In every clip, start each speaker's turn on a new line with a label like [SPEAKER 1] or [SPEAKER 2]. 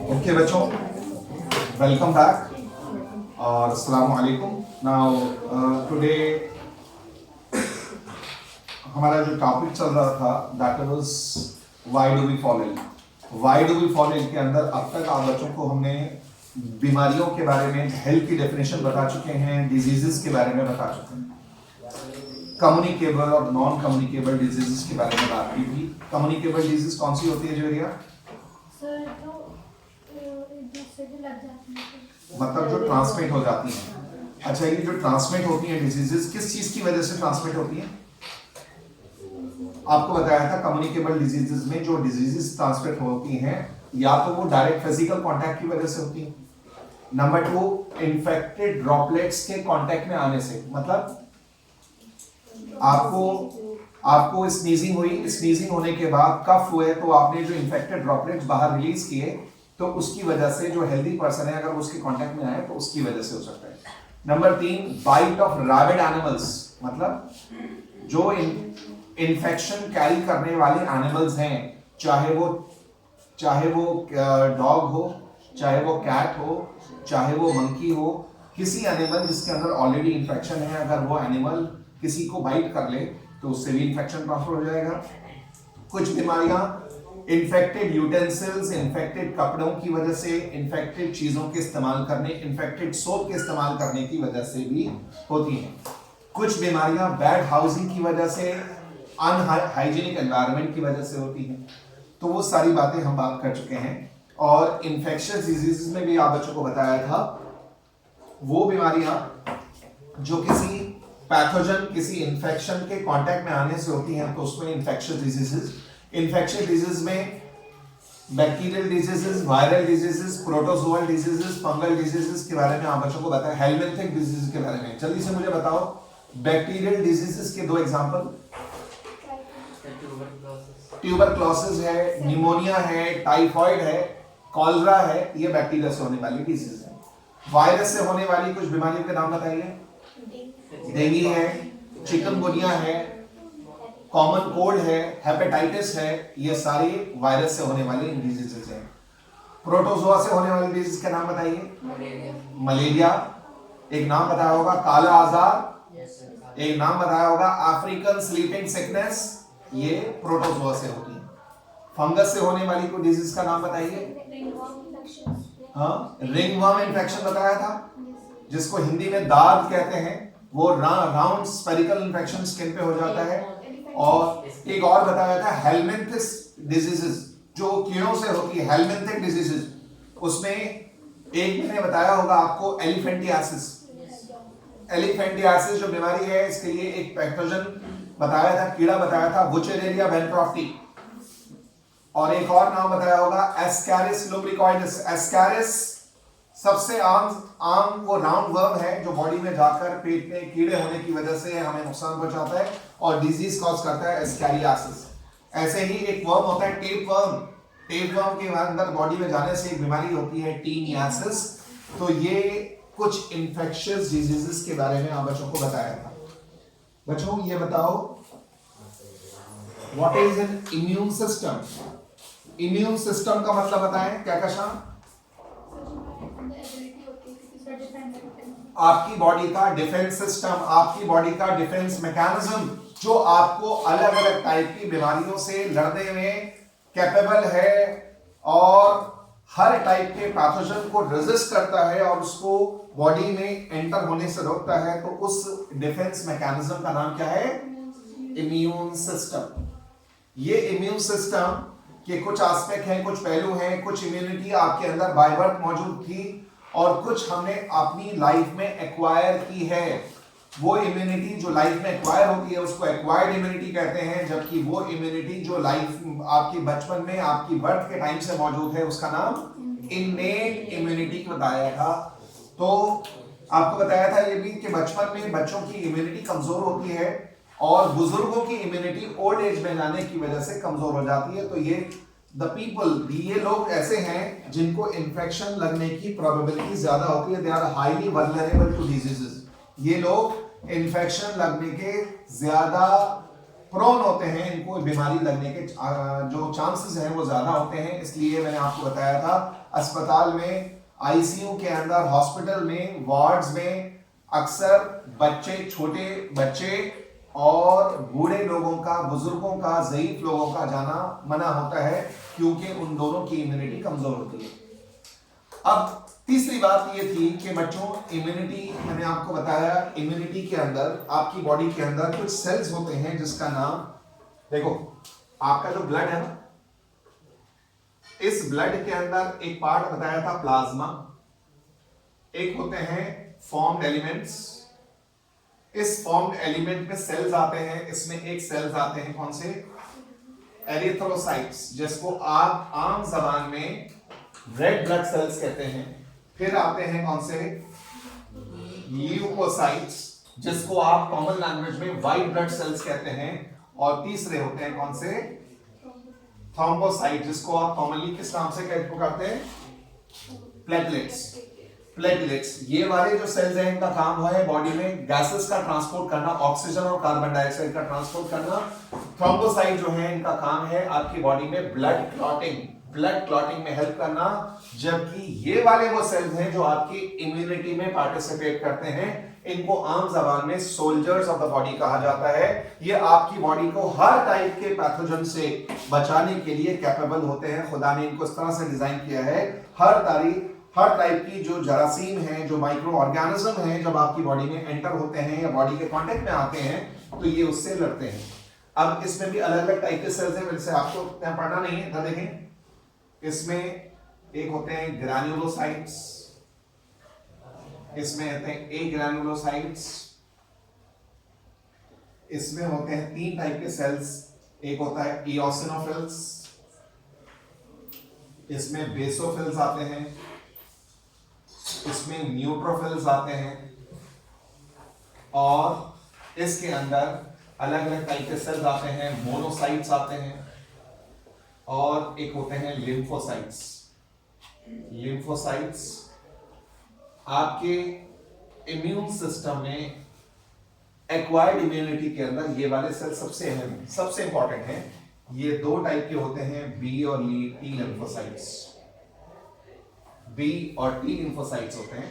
[SPEAKER 1] Okay बच्चों, welcome back और अस्सलाम वालेकुम। नाउ टुडे हमारा जो टॉपिक चल रहा था that was why do we fall ill. Why do we fall ill के अंदर अब तक आप बच्चों को हमने बीमारियों के बारे में, हेल्थ की डेफिनेशन बता चुके हैं, डिजीजेस के बारे में बता चुके हैं, कम्युनिकेबल और नॉन कम्युनिकेबल डिजीजेस के बारे में बात की थी। कम्युनिकेबल डिजीज कौन सी होती है जोरिया? मतलब जो ट्रांसमिट हो जाती हैं। अच्छा, ये जो ट्रांसमिट होती हैं डिजीजेस किस चीज की वजह से ट्रांसमिट होती हैं? आपको बताया था कम्युनिकेबल डिजीजेस में जो डिजीजेस ट्रांसमिट होती हैं या तो वो डायरेक्ट फिजिकल कांटेक्ट की वजह से होती हैं, नंबर 2 इन्फेक्टेड ड्रॉपलेट्स के कांटेक्ट में आने से। मतलब आपको स्नीजिंग हुई, स्नीजिंग होने के बाद कफ हुए तो आपने जो इन्फेक्टेड ड्रॉपलेट्स बाहर रिलीज किए तो उसकी वजह से जो हेल्दी पर्सन है अगर वो उसके कांटेक्ट में आए तो उसकी वजह से हो सकता है। Number 3 bite of rabid animals, मतलब जो इन्फेक्शन कैरी करने वाले एनिमल्स हैं, चाहे वो डॉग हो, चाहे वो कैट हो, चाहे वो मंकी हो, किसी एनिमल जिसके अंदर ऑलरेडी इन्फेक्शन है, अगर वो एनिमल किसी को बाइट कर ले तो उससे भी इन्फेक्शन ट्रांसफर हो जाएगा। कुछ बीमारियां इन्फेक्टेड यूटेंसिल्स, इन्फेक्टेड कपड़ों की वजह से, इन्फेक्टेड चीजों के इस्तेमाल करने, इन्फेक्टेड सोप के इस्तेमाल करने की वजह से भी होती हैं। कुछ बीमारियां बैड हाउसिंग की वजह से, अनहाइजीनिक एनवायरनमेंट की वजह से होती हैं। तो वो सारी बातें हम बात कर चुके हैं। और इन्फेक्शियस डिजीजेस में भी आप बच्चों को बताया था वो बीमारियां जो किसी पैथोजन, किसी इन्फेक्शन के कांटेक्ट में आने से होती हैं, तो उसमें इन्फेक्शियस डिजीजेस। इन्फेक्शियस डिजीज में bacterial diseases, viral diseases, protozoal diseases, fungal diseases के बारे में आप बच्चों को बताया। हेलमिंथिक डिजीज के बारे में जल्दी से मुझे बताओ बैक्टीरियल डिजीजेस के दो एग्जांपल। ट्यूबरक्लोसिस है, निमोनिया है, टाइफॉइड है, कॉलरा है, ये बैक्टीरिया से होने वाली डिजीज है। वायरस से होने वाली कुछ बीमारियों के नाम बताइए। डेंगू है, चिकनगुनिया है, कॉमन कोल्ड है, हेपेटाइटिस है, ये सारी वायरस से होने वाली डिजीजेस हैं। प्रोटोजोआ से होने वाली डिजीज का नाम बताइए। मलेरिया, एक नाम बताया होगा काला आजार, एक नाम बताया होगा अफ्रीकन स्लीपिंग सिकनेस, ये प्रोटोजोआ से होती है। फंगस से होने वाली कोई डिजीज का नाम बताइए। हाँ, रिंगवर्म इन्फेक्शन बताया था, जिसको हिंदी में दाद कहते हैं। वो राउंड स्फेरिकल इन्फेक्शन स्किन पे हो जाता है। और एक और बताया था हेलमिंथिस डिजीजेस, जो कीड़ों से होती है, हेलमिंथिक डिजीजेस। उसमें एक मैंने बताया होगा आपको एलिफेंटियासिस। एलिफेंटियासिस जो बीमारी है, इसके लिए एक पैथोजन बताया था, कीड़ा बताया था, वुचेरेरिया बेंट्रोफ्टी। और एक और नाम बताया होगा एस्कैरिस लुब्रिकॉइडिस। एस्कैरिस सबसे आम वो राउंड वर्म है जो बॉडी में जाकर पेट में कीड़े होने की वजह से हमें नुकसान पहुंचाता है और डिजीज कॉज करता है, एस्कैरियासिस। ऐसे ही एक वर्म होता है टेप वर्म। टेप वर्म के अंदर बॉडी में जाने से एक बीमारी होती है टीनियासिस। तो ये कुछ इन्फेक्शियस डिजीजेस के बारे में आप बच्चों को बताया था। बच्चों ये बताओ what is an immune system? Immune system का मतलब बताएं क्या कशा? आपकी बॉडी का डिफेंस सिस्टम, आपकी बॉडी का डिफेंस मैकेनिज्म, जो आपको अलग अलग टाइप की बीमारियों से लड़ने में कैपेबल है और हर टाइप के पैथोजन को रेजिस्ट करता है और उसको बॉडी में एंटर होने से रोकता है। तो उस डिफेंस मैकेनिज्म का नाम क्या है? Immune system. ये इम्यून सिस्टम के कुछ एस्पेक्ट हैं, कुछ पहलू हैं। कुछ इम्यूनिटी आपके अंदर बाय बर्थ मौजूद थी और कुछ हमने अपनी लाइफ में एक्वायर की है। वो इम्यूनिटी जो लाइफ में एक्वायर होती है उसको एक्वायर्ड इम्यूनिटी कहते हैं, जबकि वो इम्यूनिटी जो लाइफ आपकी बचपन में, आपकी बर्थ के टाइम से मौजूद है, उसका नाम इन्नेट इम्यूनिटी बताया था। तो आपको बताया था ये भी कि बचपन में बच्चों की इम्यूनिटी कमजोर होती है और बुजुर्गों की इम्यूनिटी ओल्ड एज में जाने की वजह से कमजोर हो जाती है। तो ये लोग ऐसे हैं जिनको इन्फेक्शन लगने की प्रोबेबिलिटी ज्यादा होती है। They are highly vulnerable to diseases. ये लोग इन्फेक्शन लगने के ज्यादा प्रोन होते हैं, इनको बीमारी लगने के जो चांसेस हैं वो ज्यादा होते हैं। इसलिए मैंने आपको बताया था अस्पताल में, आईसीयू के अंदर, हॉस्पिटल में, वार्ड्स में अक्सर बच्चे, छोटे बच्चे और बूढ़े लोगों का, बुजुर्गों का, ज़ईफ लोगों का जाना मना होता है, क्योंकि उन दोनों की इम्यूनिटी कमजोर होती है। अब तीसरी बात ये थी कि बच्चों, इम्यूनिटी, मैंने आपको बताया, इम्यूनिटी के अंदर, आपकी बॉडी के अंदर कुछ सेल्स होते हैं जिसका नाम, देखो आपका जो ब्लड है ना, इस ब्लड के अंदर एक पार्ट बताया था प्लाज्मा, एक होते हैं फॉर्म्ड एलिमेंट्स। इस फॉर्म्ड एलिमेंट में सेल्स आते हैं, इसमें एक सेल्स आते हैं कौन से, एरिथ्रोसाइट्स, जिसको आप आम जबान में रेड ब्लड सेल्स कहते हैं। फिर आते हैं कौन से, ल्यूकोसाइट्स, जिसको आप कॉमन लैंग्वेज में व्हाइट ब्लड सेल्स कहते हैं। और तीसरे होते हैं कौन से, थ्रोम्बोसाइट, जिसको आप कॉमनली किस नाम से पुकारते हैं, प्लेटलेट्स। प्लेटलेट्स, ये वाले जो सेल्स हैं, इनका काम है बॉडी में गैसेस का ट्रांसपोर्ट करना, ऑक्सीजन और कार्बन डाइऑक्साइड का ट्रांसपोर्ट करना। थ्रोम्बोसाइट जो है, इनका काम है आपकी बॉडी में ब्लड क्लॉटिंग में हेल्प करना। जबकि ये वाले वो सेल्स हैं जो आपकी इम्यूनिटी में पार्टिसिपेट करते हैं। इनको आम जबान में सोल्जर्स ऑफ द बॉडी कहा जाता है। ये आपकी बॉडी को हर टाइप के पैथोजन से बचाने के लिए कैपेबल होते हैं। खुदा ने इनको इस तरह से डिजाइन किया है, हर टाइप की जो जरासीम है, जो माइक्रो ऑर्गेनिज्म है, जब आपकी बॉडी में एंटर होते हैं या बॉडी के कांटेक्ट में आते हैं तो ये उससे लड़ते हैं। अब इसमें भी अलग अलग टाइप के सेल्स हैं, वैसे आपको पढ़ना नहीं है, इधर देखें। इसमें एक होते हैं ग्रैन्युलोसाइट्स, इसमें होते हैं ए ग्रैन्युलोसाइट्स, इसमें होते हैं 3 टाइप के सेल्स, एक होता है इओसिनोफिल्स, इसमें बेसोफिल्स आते हैं, इसमें न्यूट्रोफिल्स आते हैं, और इसके अंदर अलग अलग टाइप के सेल्स आते हैं, मोनोसाइट्स आते हैं, और एक होते हैं लिम्फोसाइट्स। लिम्फोसाइट्स आपके इम्यून सिस्टम में एक्वायर्ड इम्यूनिटी के अंदर ये वाले सेल सबसे अहम है, सबसे इंपॉर्टेंट है। ये 2 टाइप के होते हैं, बी और टी लिम्फोसाइट्स। बी और टी लिम्फोसाइट्स होते हैं।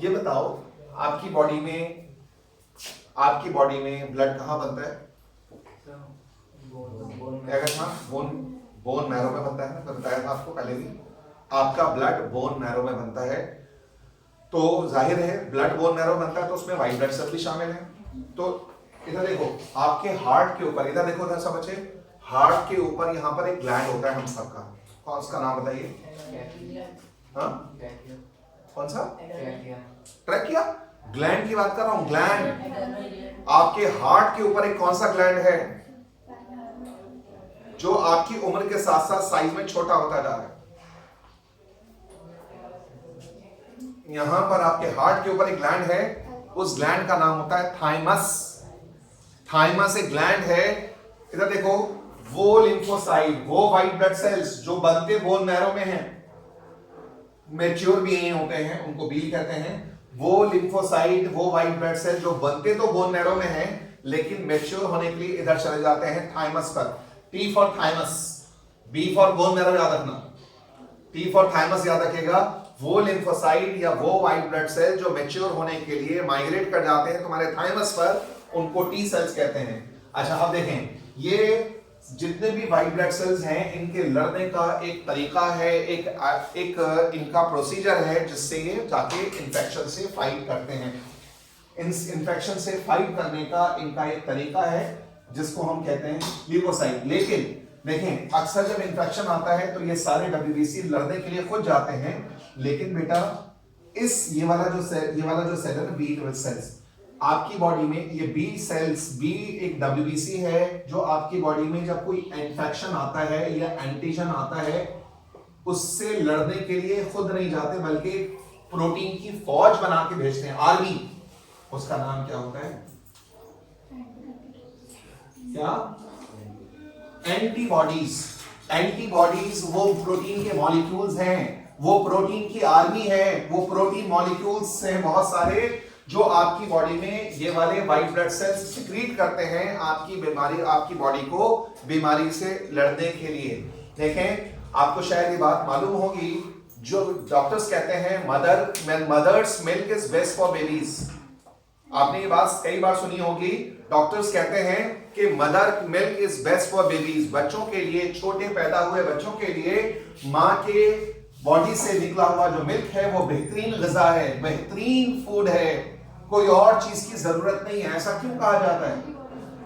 [SPEAKER 1] ये बताओ, आपकी बॉडी में ब्लड कहां बनता है? क्या कहता है? बोन मैरो में बनता है ना, बताया था आपको पहले भी। आपका ब्लड बोन मैरो में बनता है, तो जाहिर है ब्लड बोन मैरो बनता है तो उसमें व्हाइट ब्लड सेल भी शामिल है। तो इधर देखो, आपके हार्ट के ऊपर, इधर देखो, इधर सब बच्चे, हार्ट के ऊपर यहाँ पर एक ग्लैंड होता है हम सबका, कौन उसका नाम बताइए? हाँ, कौन सा? ट्रैकिया। ग्लैंड की बात कर रहा हूं, ग्लैंड। आपके हार्ट के ऊपर एक कौन सा ग्लैंड है जो आपकी उम्र के साथ साथ साइज में छोटा होता जा रहा है? यहां पर आपके हार्ट के ऊपर एक ग्लैंड है, उस ग्लैंड का नाम होता है थाइमस। थाइमस एक ग्लैंड है। इधर देखो, वो लिम्फोसाइट, वो व्हाइट ब्लड सेल्स जो बनते बोन मैरो में हैं, मैच्योर भी यही होते हैं, उनको बील कहते हैं। वो लिम्फोसाइट, वो व्हाइट ब्लड सेल जो बनते तो बोन मैरो में हैं, लेकिन मैच्योर होने के लिए इधर चले जाते हैं थाइमस पर। T for thymus, B for bone marrow याद रखना, टी फॉर थाइमस याद रखेगा। वो लिम्फोसाइट या वो व्हाइट ब्लड सेल जो मैच्योर होने के लिए माइग्रेट कर जाते हैं तुम्हारे थाइमस पर, उनको टी सेल्स कहते हैं। अच्छा, अब देखें, ये जितने भी व्हाइट ब्लड सेल्स हैं, इनके लड़ने का एक तरीका है, एक इनका प्रोसीजर है, जिससे ये जाके इन्फेक्शन से फाइट करते हैं। इन्फेक्शन से फाइट करने का इनका एक तरीका है, जिसको हम कहते हैं ल्यूकोसाइट। लेकिन देखें, अक्सर जब इन्फेक्शन आता है तो ये सारे डब्ल्यूबीसी लड़ने के लिए खुद जाते हैं, लेकिन बेटा ये वाला जो सेल है ना, बी सेल्स, आपकी बॉडी में ये बी सेल्स, बी एक डब्ल्यूबीसी है जो आपकी बॉडी में जब कोई इन्फेक्शन आता है या एंटीजन आता है, उससे लड़ने के लिए खुद नहीं जाते, बल्कि प्रोटीन की फौज बना के भेजते हैं, आर्मी। उसका नाम क्या होता है? क्या? एंटीबॉडीज। एंटीबॉडीज वो प्रोटीन के मॉलिक्यूल्स हैं, वो प्रोटीन की आर्मी है। वो प्रोटीन मॉलिक्यूल्स से बहुत सारे जो आपकी बॉडी में ये वाले व्हाइट ब्लड सेल्स सिक्रीट करते हैं आपकी बॉडी को बीमारी से लड़ने के लिए। देखें, आपको शायद ये बात मालूम होगी, जो डॉक्टर्स कहते हैं mother's milk is best for babies. आपने ये बात कई बार सुनी होगी, डॉक्टर्स कहते हैं कि mother milk is best for babies. बच्चों के लिए, छोटे पैदा हुए बच्चों के लिए मां के बॉडी से निकला हुआ जो मिल्क है वो बेहतरीन ग़िज़ा है, बेहतरीन फूड है, कोई और चीज की जरूरत नहीं है। ऐसा क्यों कहा जाता है?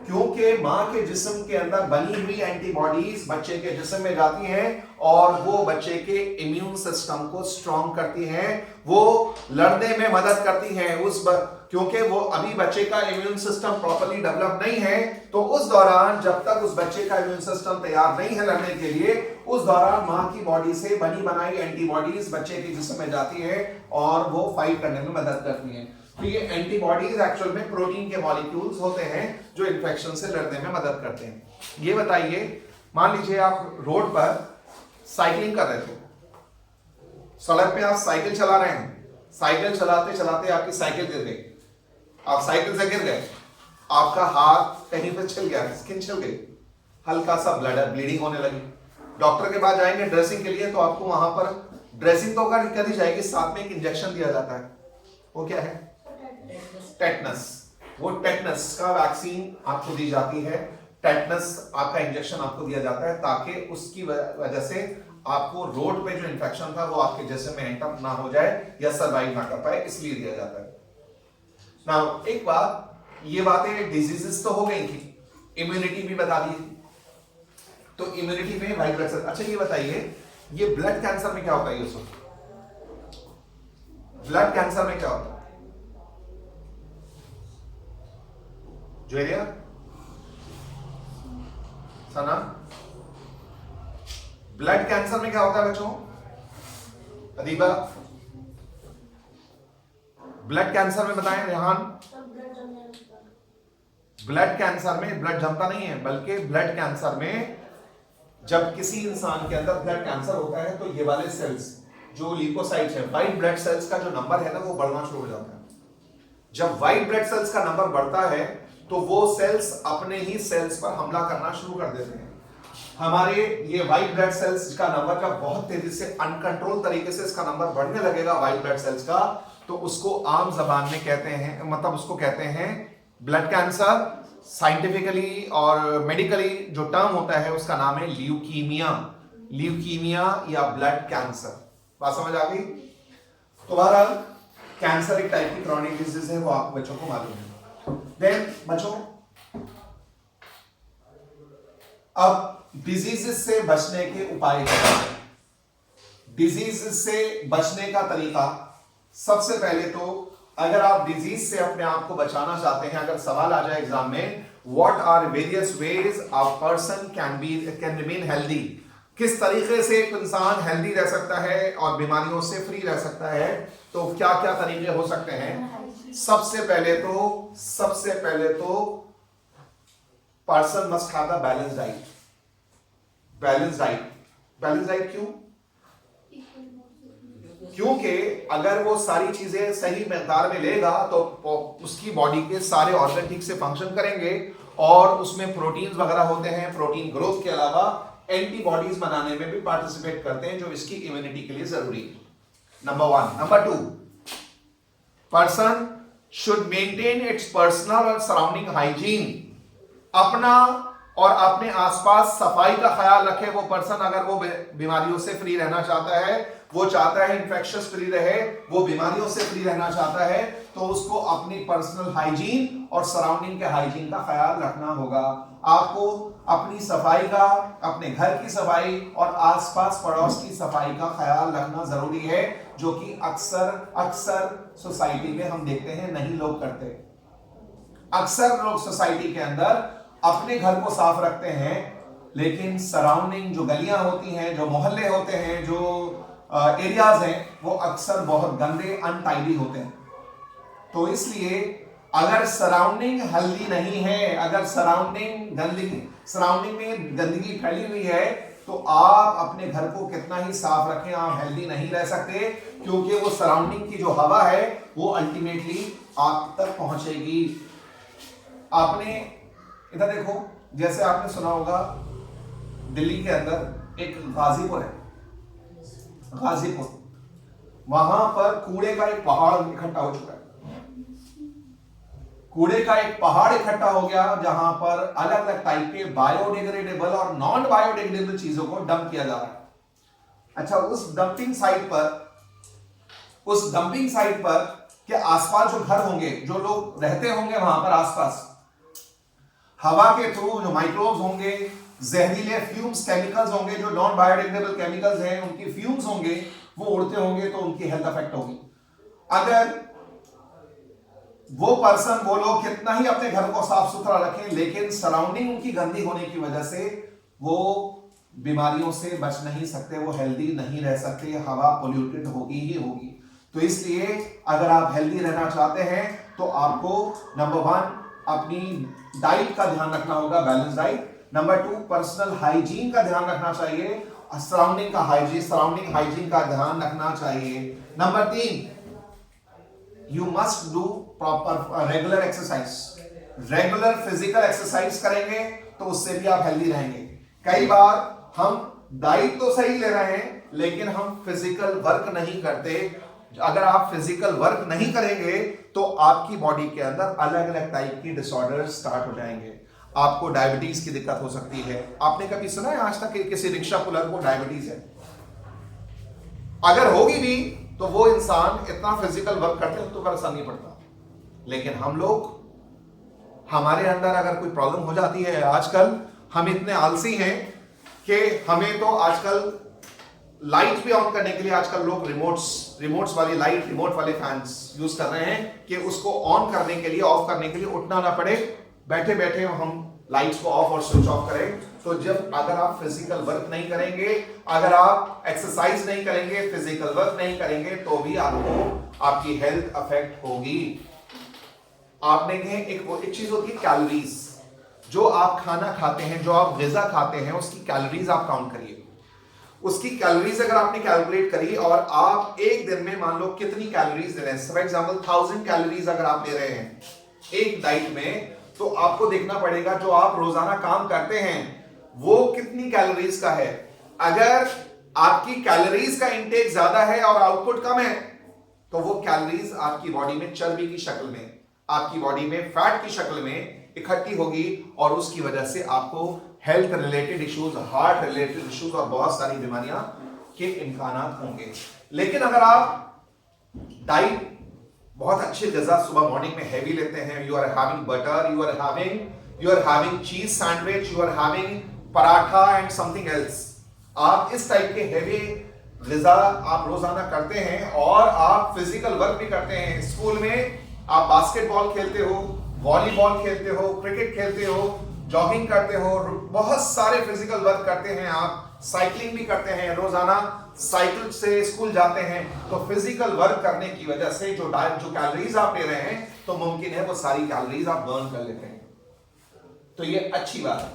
[SPEAKER 1] क्योंकि मां के जिस्म के अंदर बनी हुई एंटीबॉडीज बच्चे के जिस्म में जाती हैं और वो बच्चे के इम्यून सिस्टम को स्ट्रॉन्ग करती हैं, वो लड़ने में मदद करती हैं क्योंकि वो अभी बच्चे का इम्यून सिस्टम प्रॉपर्ली डेवलप नहीं है। तो उस दौरान जब तक उस बच्चे का इम्यून सिस्टम तैयार नहीं है लड़ने के लिए, उस दौरान मां की बॉडी से बनी बनाई एंटीबॉडीज बच्चे के जिस्म में जाती है और वो फाइट करने में मदद करती हैं। तो ये एंटीबॉडीज एक्चुअल में प्रोटीन के मॉलिक्यूल्स होते हैं जो इन्फेक्शन से लड़ने में मदद करते हैं। ये बताइए, मान लीजिए आप रोड पर साइकिलिंग कर रहे थे, सड़क पे आप साइकिल चला रहे हैं, साइकिल चलाते चलाते आपकी साइकिल गिर गई, आप साइकिल से गिर गए, आपका हाथ कहीं पे छिल गया, स्किन छिल गई, हल्का सा ब्लीडिंग होने लगी। डॉक्टर के पास जाएंगे ड्रेसिंग के लिए, तो आपको वहां पर ड्रेसिंग तो कर दी जाएगी, साथ में एक इंजेक्शन दिया जाता है। वो क्या है? टेटनस। वो टेटनस का वैक्सीन आपको दी जाती है, टेटनस आपका इंजेक्शन आपको दिया जाता है ताकि उसकी वजह से आपको रोड पे जो इन्फेक्शन था वो आपके जिस्म में एंटर ना हो जाए या सर्वाइव ना कर पाए, इसलिए दिया जाता है। नाउ एक बात, ये बातें डिजीजेस तो हो गई थी, इम्यूनिटी भी बता दी थी। तो इम्यूनिटी में व्हाइट ब्लड सेल। अच्छा ये बताइए, ये ब्लड कैंसर में क्या होता है? यूसुफ, ब्लड कैंसर में क्या होता है? जोरिया, सना, ब्लड कैंसर में क्या होता है बच्चों? अदीबा, ब्लड कैंसर में बताएं। रेहान, ब्लड कैंसर में ब्लड जमता नहीं है, बल्कि ब्लड कैंसर में जब किसी इंसान के अंदर ब्लड कैंसर होता है तो ये वाले सेल्स जो ल्यूकोसाइट्स है, व्हाइट ब्लड सेल्स का जो नंबर है ना, वो बढ़ना शुरू हो जाता है। जब व्हाइट ब्लड सेल्स का नंबर बढ़ता है तो वो सेल्स अपने ही सेल्स पर हमला करना शुरू कर देते हैं। हमारे ये व्हाइट ब्लड सेल्स का नंबर जब बहुत तेजी से अनकंट्रोल तरीके से इसका नंबर बढ़ने लगेगा व्हाइट ब्लड सेल्स का, तो उसको आम जबान में कहते हैं, मतलब उसको कहते हैं ब्लड कैंसर। साइंटिफिकली और मेडिकली जो टर्म होता है उसका नाम है ल्यूकीमिया, ल्यूकीमिया या ब्लड कैंसर। बात समझ आ गई? तो बहरहाल कैंसर एक टाइप की क्रॉनिक डिजीज है, वो आप बच्चों को मालूम है। देन बच्चों, अब डिजीज से बचने के उपाय क्या हैं? डिजीज से बचने का तरीका, सबसे पहले तो अगर आप डिजीज से अपने आप को बचाना चाहते हैं, अगर सवाल आ जाए एग्जाम में, what are various ways a person can remain healthy, किस तरीके से एक इंसान हेल्दी रह सकता है और बीमारियों से फ्री रह सकता है, तो क्या क्या तरीके हो सकते हैं? सबसे पहले तो person must have a balance diet. Balance diet क्यों? क्योंकि अगर वो सारी चीजें सही मिकदार में लेगा तो उसकी बॉडी के सारे ऑर्गन ठीक से फंक्शन करेंगे और उसमें प्रोटीन्स वगैरह होते हैं। प्रोटीन ग्रोथ के अलावा एंटीबॉडीज बनाने में भी पार्टिसिपेट करते हैं जो इसकी इम्यूनिटी के लिए जरूरी है। Number 1। Number 2, person should maintain its personal और सराउंडिंग हाइजीन। अपना और अपने आसपास सफाई का ख्याल रखे वो पर्सन। अगर वो बीमारियों से फ्री रहना चाहता है, वो चाहता है इन्फेक्शस फ्री रहे, वो बीमारियों से फ्री रहना चाहता है, तो उसको अपनी पर्सनल हाइजीन और सराउंडिंग के हाइजीन का ख्याल रखना होगा। आपको अपनी सफाई का, अपने घर की सफाई और आसपास पड़ोस की सफाई का ख्याल रखना जरूरी है, जो कि अक्सर सोसाइटी में हम देखते हैं नहीं लोग करते। अक्सर लोग सोसाइटी के अंदर अपने घर को साफ रखते हैं, लेकिन सराउंडिंग जो गलियां होती हैं, जो मोहल्ले होते हैं, जो एरियाज हैं, वो अक्सर बहुत गंदे, अनटाइडी होते हैं। तो इसलिए अगर सराउंडिंग हेल्दी नहीं है, अगर सराउंडिंग में गंदगी फैली हुई है, तो आप अपने घर को कितना ही साफ रखें, आप हेल्दी नहीं रह सकते, क्योंकि वो सराउंडिंग की जो हवा है वो अल्टीमेटली आप तक पहुंचेगी। आपने इधर देखो, जैसे आपने सुना होगा दिल्ली के अंदर एक गाजीपुर है, गाजीपुर, वहां पर कूड़े का एक पहाड़ इकट्ठा हो चुका है। कूड़े का एक पहाड़ इकट्ठा हो गया जहां पर अलग अलग टाइप के बायोडिग्रेडेबल और नॉन बायोडिग्रेडेबल चीजों को डंप किया जा रहा है। अच्छा, उस डंपिंग साइट पर के आसपास जो घर होंगे, जो लोग रहते होंगे वहां पर आसपास, हवा के थ्रू जो माइक्रोब्स होंगे, जहरीले फ्यूम्स केमिकल्स होंगे, जो नॉन बायोडिग्रेडेबल केमिकल्स हैं उनकी फ्यूम्स होंगे, वो उड़ते होंगे तो उनकी हेल्थ अफेक्ट होगी। अगर वो पर्सन, वो लोग कितना ही अपने घर को साफ सुथरा रखें, लेकिन सराउंडिंग उनकी गंदी होने की वजह से वो बीमारियों से बच नहीं सकते, वो हेल्दी नहीं रह सकते, हवा पोल्यूटेड होगी ही होगी। तो इसलिए अगर आप हेल्दी रहना चाहते हैं तो आपको नंबर 1 अपनी डाइट का ध्यान रखना होगा, balance diet. Number 2 personal hygiene का ध्यान रखना चाहिए, सराउंडिंग हाइजीन का ध्यान रखना चाहिए। Number 3 you must do proper regular exercise. Regular physical exercise करेंगे तो उससे भी आप हेल्दी रहेंगे। कई बार हम डाइट तो सही ले रहे हैं लेकिन हम फिजिकल वर्क नहीं करते। अगर आप फिजिकल वर्क नहीं करेंगे तो आपकी बॉडी के अंदर अलग अलग टाइप की डिसऑर्डर स्टार्ट हो जाएंगे। आपको डायबिटीज की दिक्कत हो सकती है। आपने कभी सुना है आज तक कि किसी रिक्शा पुलर को डायबिटीज है? अगर होगी भी तो वो इंसान इतना फिजिकल वर्क करते हैं तो असर नहीं पड़ता। लेकिन हम लोग, हमारे अंदर अगर कोई प्रॉब्लम हो जाती है, आजकल हम इतने आलसी हैं कि हमें तो आजकल लाइट भी ऑन करने के लिए आजकल लोग रिमोट्स वाली लाइट, रिमोट वाले फैंस यूज कर रहे हैं कि उसको ऑन करने के लिए, ऑफ करने के लिए उठना ना पड़े, बैठे बैठे हम लाइट्स को ऑफ और स्विच ऑफ करें। तो जब अगर आप फिजिकल वर्क नहीं करेंगे, अगर आप एक्सरसाइज नहीं करेंगे, फिजिकल वर्क नहीं करेंगे तो भी आपको आपकी हेल्थ अफेक्ट होगी। आपने एक चीज होती है कैलोरीज। जो आप खाना खाते हैं, जो आप ग़िज़ा खाते हैं, उसकी कैलोरीज आप काउंट करिए। उसकी कैलोरीज अगर आपने कैलकुलेट करी और आप एक दिन में मान लो कितनी कैलोरीज ले रहे हैं, फॉर एग्जांपल 1000 कैलोरीज अगर आप ले रहे हैं एक डाइट में, तो आपको देखना पड़ेगा जो आप रोजाना काम करते हैं वो कितनी कैलोरीज का है। अगर आपकी कैलोरीज का इंटेक ज्यादा है और आउटपुट कम है तो वो कैलोरीज आपकी बॉडी में चर्बी की शक्ल में, आपकी बॉडी में फैट की शक्ल में इकट्ठी होगी और उसकी वजह से आपको health related issues, heart related issues और बहुत सारी बीमारियां के इम्कानात होंगे। लेकिन अगर आप डाइट बहुत अच्छी ग़िज़ा सुबह मॉर्निंग में हैवी लेते हैं, you are having butter, you are having cheese sandwich, you are having paratha and something else, आप इस टाइप के हैवी ग़िज़ा आप रोजाना करते हैं और आप फिजिकल वर्क भी करते हैं। स्कूल में आप बास्केटबॉल खेलते हो, वॉलीबॉल खेलते हो, क्रिकेट खेलते हो, जॉगिंग करते हो, बहुत सारे फिजिकल वर्क करते हैं, आप साइकिलिंग भी करते हैं, रोजाना साइकिल से स्कूल जाते हैं, तो फिजिकल वर्क करने की वजह से जो कैलोरीज आप ले रहे हैं तो मुमकिन है वो सारी कैलोरीज आप बर्न कर लेते हैं, तो ये अच्छी बात है।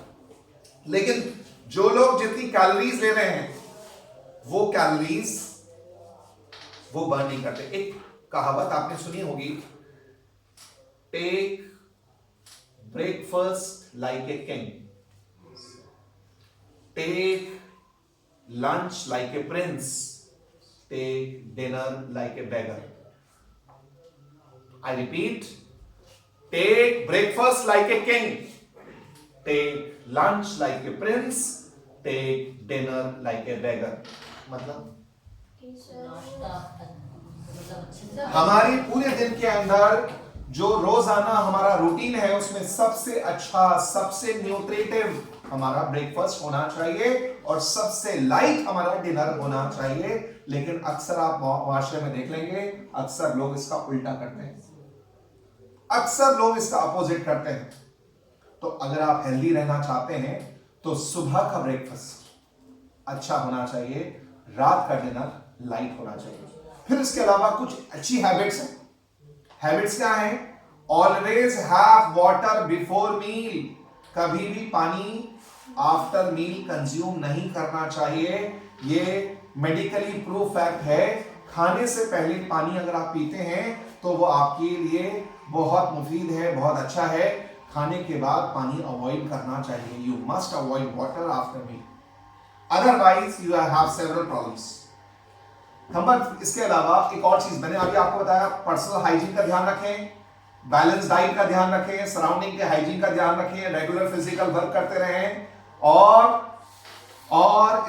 [SPEAKER 1] लेकिन जो लोग जितनी कैलोरीज ले रहे हैं वो कैलोरीज वो बर्न नहीं करते। एक कहावत आपने सुनी होगी, take breakfast like a king, take lunch like a prince, take dinner like a beggar. I repeat, take breakfast like a king, take lunch like a prince, take dinner like a beggar. मतलब हमारी पूरे दिन के अंदर जो रोजाना हमारा routine है उसमें सबसे अच्छा, सबसे न्यूट्रिटिव हमारा ब्रेकफास्ट होना चाहिए और सबसे लाइट हमारा डिनर होना चाहिए। लेकिन अक्सर आप माशरे में देख लेंगे, अक्सर लोग इसका उल्टा करते हैं, अक्सर लोग इसका अपोजिट करते हैं। तो अगर आप हेल्दी रहना चाहते हैं तो सुबह का ब्रेकफास्ट अच्छा होना चाहिए, रात का डिनर लाइट होना चाहिए। फिर इसके अलावा कुछ अच्छी हैबिट्स हैं। हैबिट्स क्या हैं? Always have water before meal, कभी भी पानी आफ्टर मील कंज्यूम नहीं करना चाहिए। ये मेडिकली प्रूफ फैक्ट है। खाने से पहले पानी अगर आप पीते हैं तो वो आपके लिए बहुत मुफीद है, बहुत अच्छा है। खाने के बाद पानी अवॉइड करना चाहिए। You must avoid water after meal, otherwise you have several problems. Number इसके अलावा एक और चीज मैंने अभी आपको बताया, पर्सनल हाइजीन का ध्यान रखें, बैलेंस डाइट का ध्यान रखें, सराउंडिंग के हाइजीन का ध्यान रखें, रेगुलर फिजिकल वर्क करते रहें। और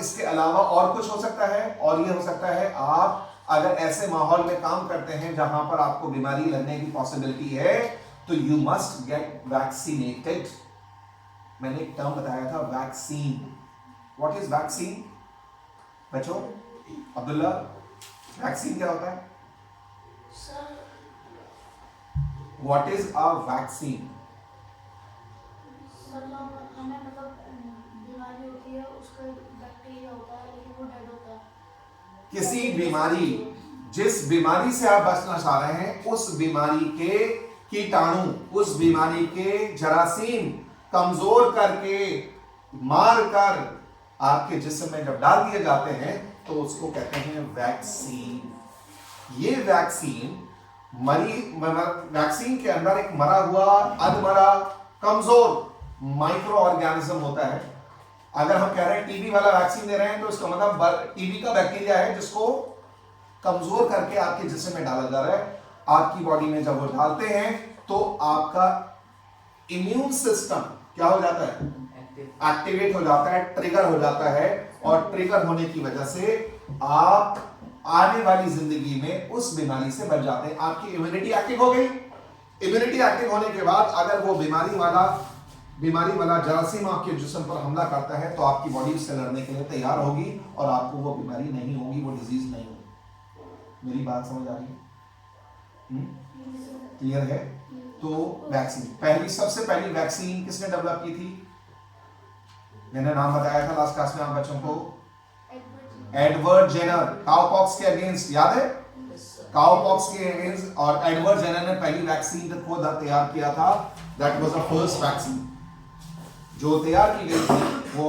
[SPEAKER 1] इसके अलावा और कुछ हो सकता है, और ये हो सकता है आप अगर ऐसे माहौल में काम करते हैं जहां पर आपको बीमारी लगने की पॉसिबिलिटी है तो यू मस्ट गेट वैक्सीनेटेड। मैंने एक टर्म बताया था, वैक्सीन। व्हाट इज वैक्सीन बच्चों? अब्दुल्ला, वैक्सीन क्या होता है? What is a vaccine?
[SPEAKER 2] हमें मतलब बीमारी होती है, उसका बैक्टीरिया होता है लेकिन वो डेड होता है।
[SPEAKER 1] किसी बीमारी, जिस बीमारी से आप बचना चाह रहे हैं उस बीमारी के कीटाणु, उस बीमारी के जरासीम कमजोर करके, मार कर आपके जिस्म में जब डाल दिए जाते हैं तो उसको कहते हैं वैक्सीन। ये वैक्सीन वैक्सीन के अंदर एक मरा हुआ, अधमरा, कमजोर माइक्रो ऑर्गेनिज्म होता है। अगर हम कह रहे हैं टीबी वाला वैक्सीन दे रहे हैं तो इसका मतलब टीबी का बैक्टीरिया है जिसको कमजोर करके आपके जिस्म में डाला जा रहा है। आपकी बॉडी में जब वो डालते हैं तो आपका इम्यून सिस्टम क्या हो जाता है? एक्टिवेट हो जाता है, ट्रिगर हो जाता है। और ट्रिगर होने की वजह से आप आने वाली जिंदगी में उस बीमारी से बच जाते हैं। आपकी इम्यूनिटी एक्टिव हो गई। इम्यूनिटी एक्टिव होने के बाद अगर वो बीमारी वाला जरासीम आपके जिस्म पर हमला करता है तो आपकी बॉडी उससे लड़ने के लिए तैयार होगी और आपको वो बीमारी नहीं होगी, वो डिजीज नहीं होगी। मेरी बात समझ आ रही है? क्लियर है? तो वैक्सीन, सबसे पहली वैक्सीन किसने डेवलप की थी? मैंने नाम बताया था लास्ट क्लास में आप बच्चों को, एडवर्ड जेनर। काउपॉक्स के अगेंस्ट, याद है? काउपॉक्स के अगेंस्ट, और एडवर्ड जेनर ने पहली वैक्सीन को तैयार किया था। That was the first vaccine जो तैयार की गई थी, वो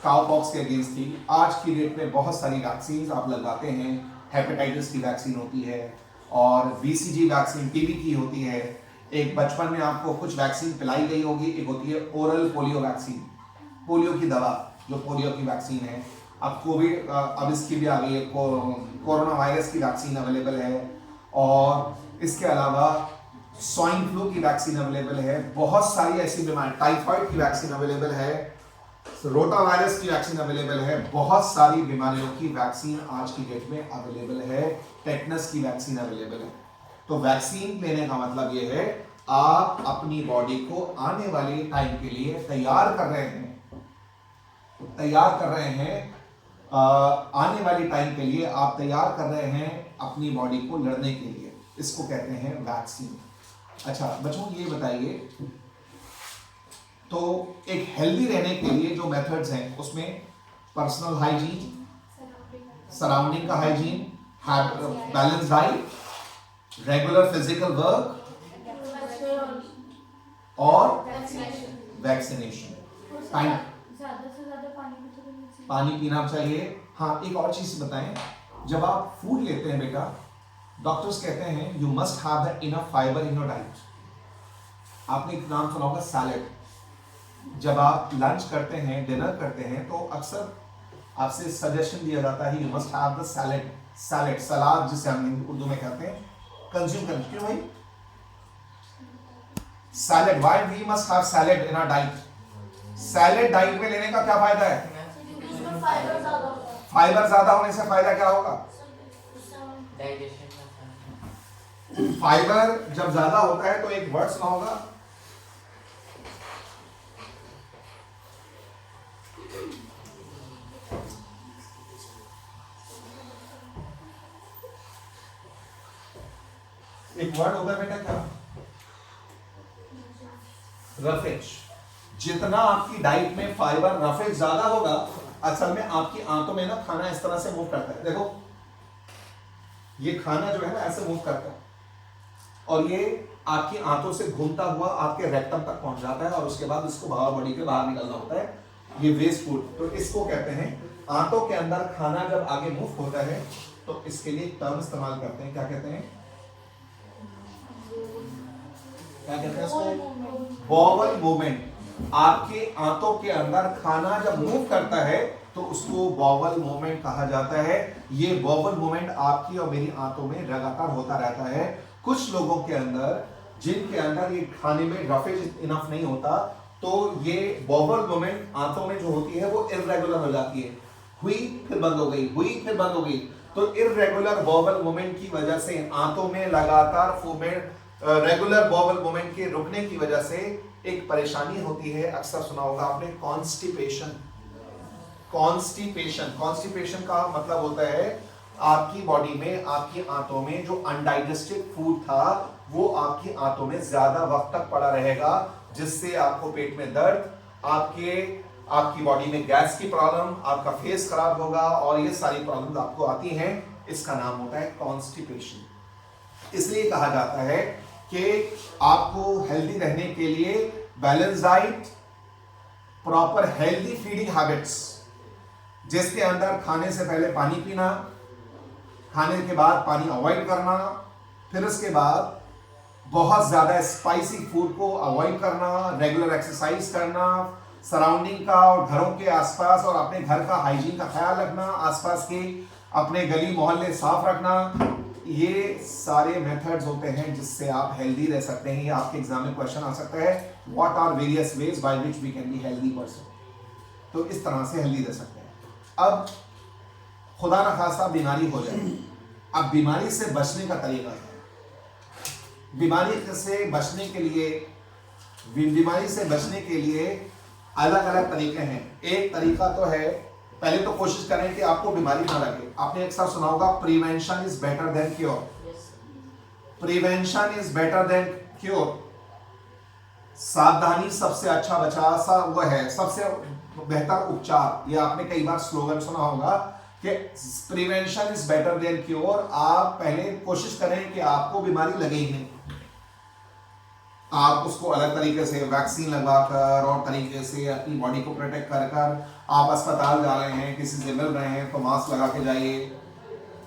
[SPEAKER 1] काउपॉक्स के अगेंस्ट थी। आज की डेट में बहुत सारी वैक्सीन आप लगवाते हैं। हेपेटाइटिस की वैक्सीन होती है और बीसीजी वैक्सीन टीबी की होती है। एक बचपन में आपको कुछ वैक्सीन पिलाई गई होगी, एक होती है ओरल पोलियो वैक्सीन, पोलियो की दवा जो पोलियो की वैक्सीन है। अब कोविड, अब इसकी भी आ गई है, कोरोना वायरस की वैक्सीन अवेलेबल है। और इसके अलावा स्वाइन फ्लू की वैक्सीन अवेलेबल है। बहुत सारी ऐसी बीमारी, टाइफाइड की वैक्सीन अवेलेबल है, रोटा वायरस की वैक्सीन अवेलेबल है। बहुत सारी बीमारियों की वैक्सीन आज की डेट में अवेलेबल है। टेटनस की वैक्सीन अवेलेबल है। तो वैक्सीन लेने का मतलब ये है आप अपनी बॉडी को आने वाले टाइम के लिए तैयार कर रहे हैं, आने वाली टाइम के लिए आप तैयार कर रहे हैं अपनी बॉडी को लड़ने के लिए। इसको कहते हैं वैक्सीन। अच्छा बच्चों, ये बताइए, तो एक हेल्दी रहने के लिए जो मेथड्स हैं उसमें पर्सनल हाइजीन, सराउंडिंग का hygiene, balance diet, regular physical work और वैक्सीनेशन। टाइम पानी पीना चाहिए। हाँ, एक और चीज बताएं, जब आप फूड लेते हैं बेटा, डॉक्टर्स कहते हैं you must have the enough fibre in your diet. आपने एक नाम सुना होगा सैलेड। जब आप लंच करते हैं, डिनर करते हैं, तो अक्सर आपसे सजेशन दिया जाता है you must have the salad, सलाद जिसे हम उर्दू में कहते हैं, कंज्यूम करना। क्यों भाई? Salad, why we must have salad in our diet? Salad diet में लेने का क्या फायदा है? फाइबर ज्यादा होने से फायदा क्या होगा? फाइबर जब ज्यादा होता है तो एक वर्ड सुना होगा, एक वर्ड होगा बेटा क्या? रफेज। जितना आपकी डाइट में फाइबर रफेज ज्यादा होगा, असल में आपकी आंतों में ना खाना इस तरह से मूव करता है। देखो ये खाना जो है ना ऐसे मूव करता है और ये आपकी आंतों से घूमता हुआ आपके रेक्टम तक पहुंच जाता है और उसके बाद इसको बाहर बॉडी के बाहर निकलना होता है ये वेस्ट फूड, तो इसको कहते हैं आंतों के अंदर खाना जब आगे मूव होता है तो इसके लिए टर्म इस्तेमाल करते हैं, क्या कहते हैं, क्या कहते हैं इसको, बॉवल मूवमेंट। आपके आंतों के अंदर खाना जब मूव करता है तो उसको बॉवल मूवमेंट कहा जाता है। ये बॉवल मूवमेंट आपकी और मेरी आंतों में लगातार होता रहता है। कुछ लोगों के अंदर जिनके अंदर ये खाने में रफेज इनफ नहीं होता, तो ये बॉवल मूवमेंट आंतों में जो होती है वो इररेगुलर हो जाती है, हुई फिर बंद हो गई, हुई फिर बंद हो गई। तो इररेगुलर बॉवल मूवमेंट की वजह से आंतों में लगातार मूवमेंट, रेगुलर बॉवल मूवमेंट के रुकने की वजह से एक परेशानी होती है। अक्सर सुना होगा आपने कॉन्स्टिपेशन। कॉन्स्टिपेशन, कॉन्स्टिपेशन का मतलब होता है आपकी बॉडी में, आपकी आंतों में जो अनडाइजेस्टेड फूड था वो आपकी आंतों में ज्यादा वक्त तक पड़ा रहेगा, जिससे आपको पेट में दर्द, आपकी बॉडी में गैस की प्रॉब्लम, आपका फेस खराब होगा और ये सारी प्रॉब्लम्स आपको आती हैं। इसका नाम होता है कॉन्स्टिपेशन। इसलिए कहा जाता है कि आपको हेल्दी रहने के लिए balance diet, proper healthy feeding habits, जिसके अंदर खाने से पहले पानी पीना, खाने के बाद पानी अवॉइड करना, फिर उसके बाद बहुत ज्यादा स्पाइसी फूड को अवॉइड करना, रेगुलर एक्सरसाइज करना, सराउंडिंग का और घरों के आसपास और अपने घर का हाइजीन का ख्याल रखना, आसपास के अपने गली मोहल्ले साफ रखना, ये सारे मेथड्स होते हैं जिससे आप हेल्दी रह सकते हैं। ये आपके एग्जाम में क्वेश्चन आ सकता है, what are various ways by which we can be healthy person. तो इस तरह से हेल्दी रह सकते हैं। अब खुदा ना खास्ता बीमारी हो जाए, अब बीमारी से बचने का तरीका है। बीमारी से बचने के लिए अलग अलग तरीके हैं। एक तरीका तो है, पहले तो कोशिश करें कि आपको बीमारी ना लगे। आपने अक्सर सुना होगा prevention is better than cure. Prevention is better than cure. सावधानी सबसे अच्छा बचाव वो है, सबसे बेहतर उपचार। ये आपने कई बार स्लोगन सुना होगा कि prevention is better than cure. आप पहले कोशिश करें कि आपको बीमारी लगे ही नहीं। आप उसको अलग तरीके से वैक्सीन लगवाकर और तरीके से अपनी बॉडी को प्रोटेक्ट कर कर आप अस्पताल जा रहे हैं, किसी से मिल रहे हैं तो मास्क लगा के जाइए।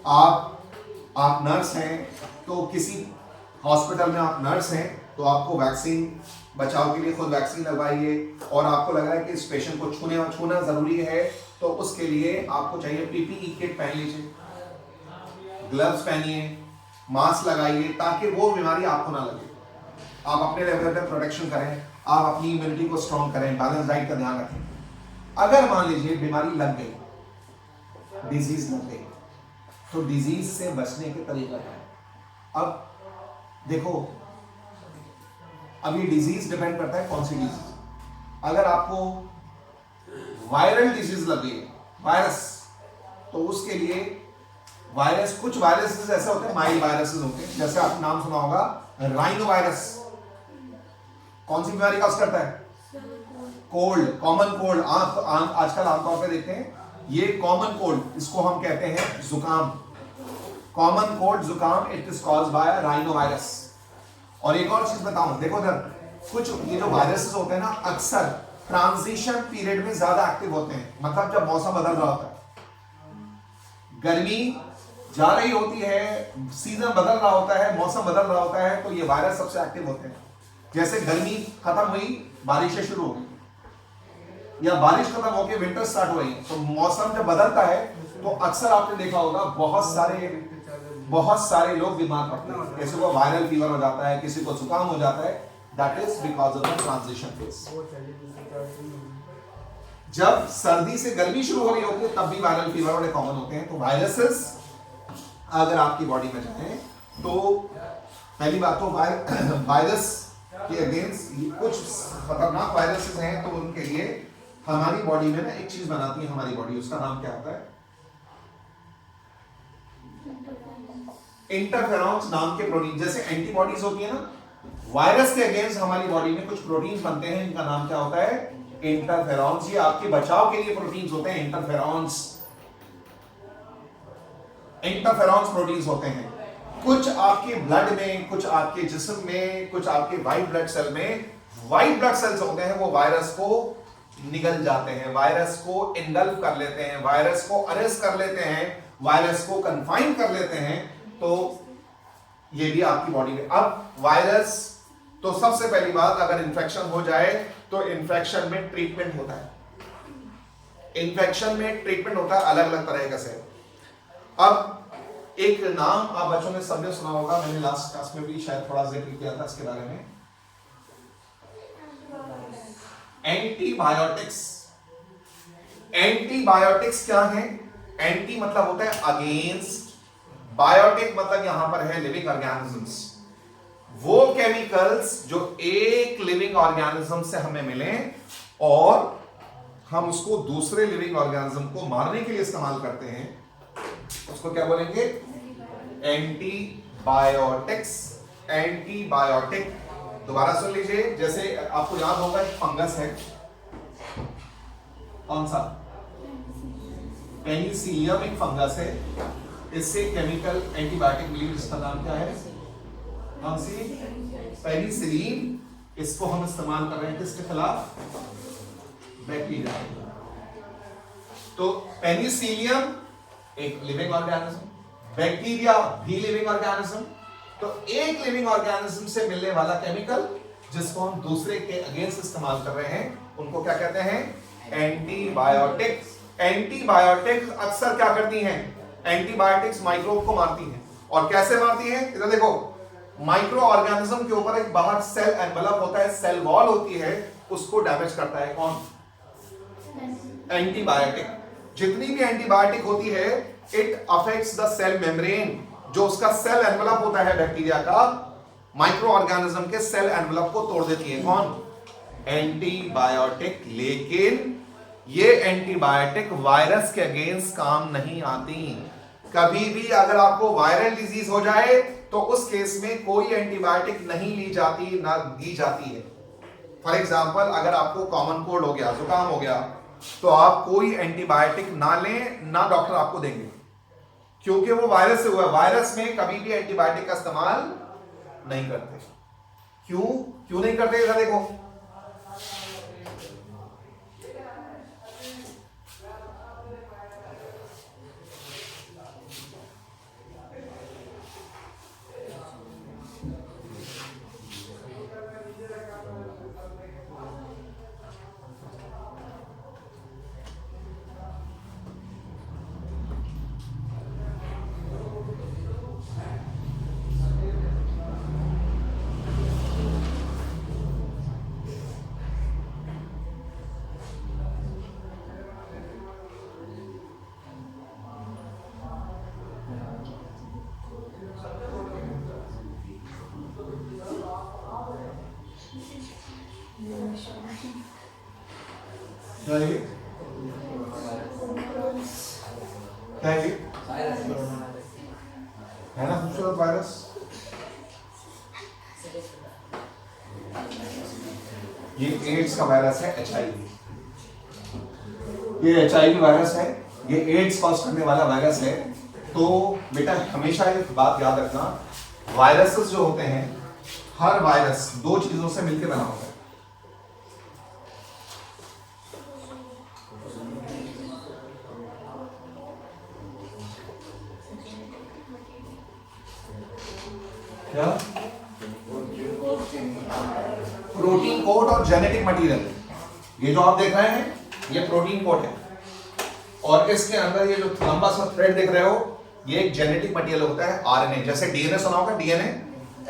[SPEAKER 1] आप नर्स हैं तो किसी हॉस्पिटल में आप नर्स हैं तो आपको वैक्सीन, बचाव के लिए खुद वैक्सीन लगवाइए। और आपको लग रहा है कि इस पेशेंट को छूना जरूरी है तो उसके लिए आपको चाहिए पीपीई किट पहन लीजिए, ग्लव्स पहनिए, मास्क लगाइए ताकि वो बीमारी आपको ना लगे। आप अपने लेवल पे प्रोटेक्शन करें, आप अपनी इम्यूनिटी को स्ट्रॉन्ग करें, बैलेंस डाइट का ध्यान रखें। अगर मान लीजिए बीमारी लग गई, डिजीज लग गई, तो डिजीज से बचने के तरीका क्या है। अब देखो, अब ये डिजीज डिपेंड करता है कौन सी डिजीज। अगर आपको वायरल डिजीज लग गई, वायरस, तो उसके लिए वायरस, कुछ वायरसेस ऐसे होते हैं, माइल्ड वायरसेस होते हैं, जैसे आपने नाम सुना होगा राइनो वायरस। कौन सी बीमारी का असर करता है? Cold, common cold. आजकल आमतौर पे देखते हैं ये कॉमन कोल्ड, इसको हम कहते हैं जुकाम। कॉमन कोल्ड, जुकाम, it is caused by rhino virus. और एक और चीज बताऊं, देखो इधर कुछ ये जो वायरसेस होते हैं ना, अक्सर ट्रांजिशन पीरियड में ज्यादा एक्टिव होते हैं। मतलब जब मौसम बदल रहा होता है, गर्मी जा रही होती है, सीजन बदल रहा होता है, मौसम बदल रहा होता है, तो ये वायरस सबसे एक्टिव होते हैं। जैसे गर्मी खत्म हुई, बारिशें शुरू हो गई, या बारिश खत्म होकर विंटर स्टार्ट हो रही, तो मौसम जब बदलता है तो अक्सर आपने देखा होगा बहुत सारे लोग बीमार पड़ते हैं। किसी को वायरल फीवर हो जाता है, किसी को जुकाम हो जाता है। That is because of the transition phase. जब सर्दी से गर्मी शुरू हो रही होती है तब भी वायरल फीवर बड़े कॉमन होते हैं। तो वायरसेस अगर आपकी बॉडी में जाए तो पहली बात तो वायरस के अगेंस्ट कुछ खतरनाक वायरसेस हैं, तो उनके लिए हमारी बॉडी में ना एक चीज बनाती है हमारी बॉडी, उसका नाम क्या होता है? इंटरफेरॉन्स नाम के प्रोटीन। जैसे एंटीबॉडीज होती है ना, वायरस के अगेंस्ट हमारी बॉडी में कुछ प्रोटीन बनते हैं, इनका नाम क्या होता है? इंटरफेरॉन्स। ये आपके बचाव के लिए प्रोटीन्स होते हैं, इंटरफेरॉन्स प्रोटीन्स होते हैं। कुछ आपके ब्लड में, कुछ आपके जिस्म में, कुछ आपके व्हाइट ब्लड सेल में, व्हाइट ब्लड सेल्स होते हैं, वो वायरस को निगल जाते हैं, वायरस को इनगल्फ कर लेते हैं, वायरस को अरेस्ट कर लेते हैं, वायरस को कन्फाइन कर लेते हैं, तो ये भी आपकी बॉडी में। अब वायरस, तो सबसे पहली बात, अगर इंफेक्शन हो जाए तो इंफेक्शन में ट्रीटमेंट होता है, इंफेक्शन में ट्रीटमेंट होता है अलग अलग तरह से। अब एक नाम आप बच्चों ने सबने सुना होगा, मैंने लास्ट क्लास में भी शायद थोड़ा जिक्र किया था इसके बारे में, एंटीबायोटिक्स। एंटीबायोटिक्स क्या है? एंटी मतलब होता है अगेंस्ट, बायोटिक मतलब यहां पर है लिविंग ऑर्गेनिजम्स, वो केमिकल्स जो एक लिविंग ऑर्गेनिज्म से हमें मिले और हम उसको दूसरे लिविंग ऑर्गेनिज्म को मारने के लिए इस्तेमाल करते हैं, उसको क्या बोलेंगे? एंटीबायोटिक्स। एंटीबायोटिक, दोबारा सुन लीजिए, जैसे आपको याद होगा एक फंगस है, कौन सा? पेनिसिलियम एक फंगस है, इससे केमिकल एंटीबायोटिक मिली, जिसका नाम क्या है? कौन सी? पेनिसिलिन। इसको हम इस्तेमाल कर रहे हैं किसके खिलाफ? बैक्टीरिया। तो पेनिसिलियम एक लिविंग ऑर्गेनिज्म, बैक्टीरिया भी लिविंग ऑर्गेनिज्म, तो एक लिविंग ऑर्गेनिज्म से मिलने वाला केमिकल जिसको हम दूसरे के अगेंस्ट इस्तेमाल कर रहे हैं, उनको क्या कहते हैं? एंटीबायोटिक्स। एंटीबायोटिक्स अक्सर क्या करती हैं? एंटीबायोटिक्स माइक्रोब को मारती हैं। और कैसे मारती हैं? इधर देखो, माइक्रो ऑर्गेनिज्म के ऊपर एक बाहर सेल एनवेलप होता है, सेल वॉल होती है, उसको डैमेज करता है कौन? एंटीबायोटिक। जितनी भी एंटीबायोटिक होती है, it affects the cell membrane, जो उसका सेल एनवेलप होता है बैक्टीरिया का, माइक्रो ऑर्गेनिज्म के सेल एनवेलप को तोड़ देती है कौन? एंटीबायोटिक। लेकिन ये एंटीबायोटिक वायरस के अगेंस्ट काम नहीं आती। कभी भी अगर आपको वायरल डिजीज हो जाए तो उस केस में कोई एंटीबायोटिक नहीं ली जाती, ना दी जाती है। फॉर एग्जाम्पल, अगर आपको कॉमन कोल्ड हो गया, जुकाम हो गया, तो आप कोई एंटीबायोटिक ना लें, ना डॉक्टर आपको देंगे, क्योंकि वो वायरस से हुआ है। वायरस में कभी भी एंटीबायोटिक का इस्तेमाल नहीं करते। क्यों नहीं करते? इधर देखो, क्या है ना खूबसूरत वायरस? ये एड्स का वायरस है, HIV। ये HIV वायरस है, ये एड्स कॉज करने वाला वायरस है। तो बेटा हमेशा एक बात याद रखना, वायरसेस जो होते हैं, हर वायरस दो चीजों से मिलकर बना होता है। क्या? प्रोटीन कोट और जेनेटिक मटेरियल। ये जो आप देख रहे हैं, ये प्रोटीन कोट है, और इसके अंदर ये जो लंबा सा थ्रेड देख रहे हो, ये एक जेनेटिक मटेरियल होता है, RNA। जैसे DNA सुना होगा, DNA,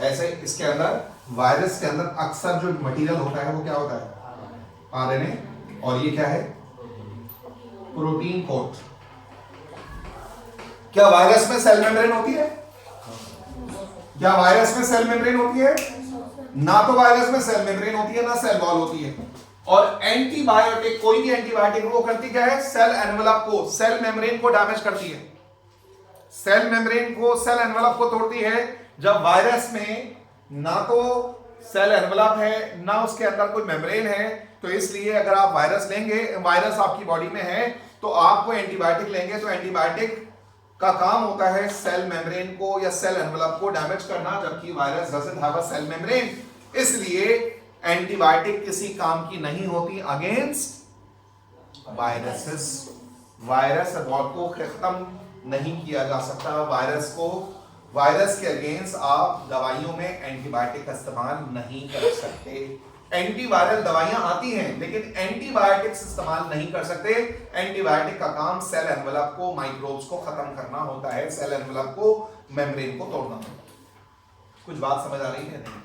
[SPEAKER 1] ऐसे इसके अंदर, वायरस के अंदर अक्सर जो मटेरियल होता है वो क्या होता है? RNA। और ये क्या है? Protein coat. क्या वायरस में सेल मेम्ब्रेन होती है? क्या वायरस में सेल मेम्ब्रेन होती है? ना तो वायरस में सेल मेम्ब्रेन होती है, ना सेल वॉल होती है। और एंटीबायोटिक, कोई भी एंटीबायोटिक वो करती क्या है? सेल एनवेलप को, सेल मेम्ब्रेन को डैमेज करती है, सेल मेम्ब्रेन को, सेल एनवेलप को तोड़ती है। जब वायरस में ना तो सेल एनवेलप है, ना उसके अंदर कोई मेम्ब्रेन है, तो इसलिए अगर आप वायरस लेंगे, वायरस आपकी बॉडी में है, तो आपको एंटीबायोटिक लेंगे, तो एंटीबायोटिक का काम होता है सेल मेम्ब्रेन को या सेल एनवेलप को डैमेज करना, जबकि virus doesn't have a cell membrane. इसलिए एंटीबायोटिक किसी काम की नहीं होती अगेंस्ट वायरसेस। वायरस को खत्म नहीं किया जा सकता। वायरस के अगेंस्ट आप दवाइयों में एंटीबायोटिक का इस्तेमाल नहीं कर सकते। एंटीवायरल दवाइयां आती हैं लेकिन एंटीबायोटिक्स इस्तेमाल नहीं कर सकते। एंटीबायोटिक का काम सेल एनवेलप को, माइक्रोब्स को खत्म करना होता है, सेल एनवेलप को, मेम्ब्रेन को तोड़ना होता है। कुछ बात समझ आ रही है नहीं?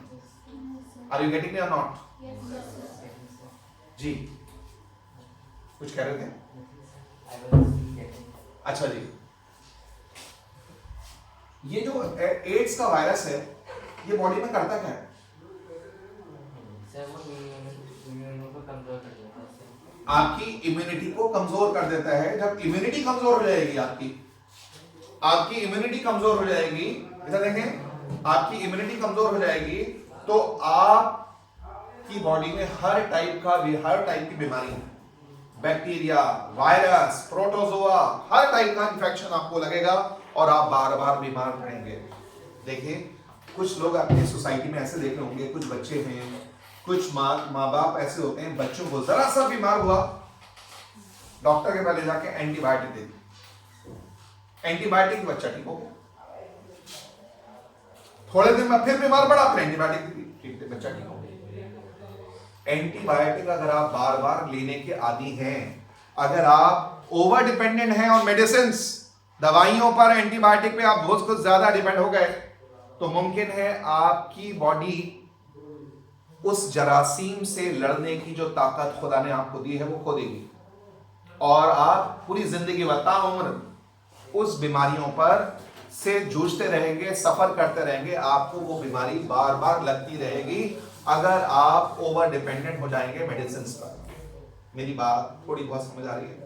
[SPEAKER 1] आर यू गेटिंग मी और नॉट? जी कुछ कह रहे थे? अच्छा जी, ये जो एड्स का वायरस है ये बॉडी में करता क्या है? आपकी इम्यूनिटी को कमजोर कर देता है। जब इम्यूनिटी कमजोर हो जाएगी आपकी इम्यूनिटी कमजोर हो जाएगी, इधर देखें, आपकी इम्यूनिटी कमजोर हो जाएगी तो आपकी बॉडी में हर टाइप की बीमारी, बैक्टीरिया, वायरस, प्रोटोजोआ, हर टाइप का इंफेक्शन आपको लगेगा और आप बार बार बीमार रहेंगे। देखिए कुछ लोग अपनी सोसाइटी में ऐसे देखे होंगे, कुछ बच्चे हैं, कुछ माँ बाप ऐसे होते हैं, बच्चों को जरा सा बीमार हुआ डॉक्टर के पास ले जाके एंटीबायोटिक दे दी, एंटीबायोटिक बच्चा ठीक हो गया, थोड़े दिन में फिर बीमार पड़ा, फिर एंटीबायोटिक दी, ठीक बच्चा ठीक हो गया। एंटीबायोटिक अगर आप बार बार लेने के आदी हैं, अगर आप ओवर डिपेंडेंट हैं ऑन मेडिसिन, दवाइयों पर, एंटीबायोटिक पे आप बहुत कुछ ज्यादा डिपेंड हो गए, तो मुमकिन है आपकी बॉडी उस जरासीम से लड़ने की जो ताकत खुदा ने आपको दी है वो खो देगी और आप पूरी जिंदगी ताउम्र उस बीमारियों पर से जूझते रहेंगे, सफर करते रहेंगे। आपको वो बीमारी बार बार लगती रहेगी अगर आप ओवर डिपेंडेंट हो जाएंगे मेडिसिन पर। मेरी बात थोड़ी बहुत समझ आ रही है?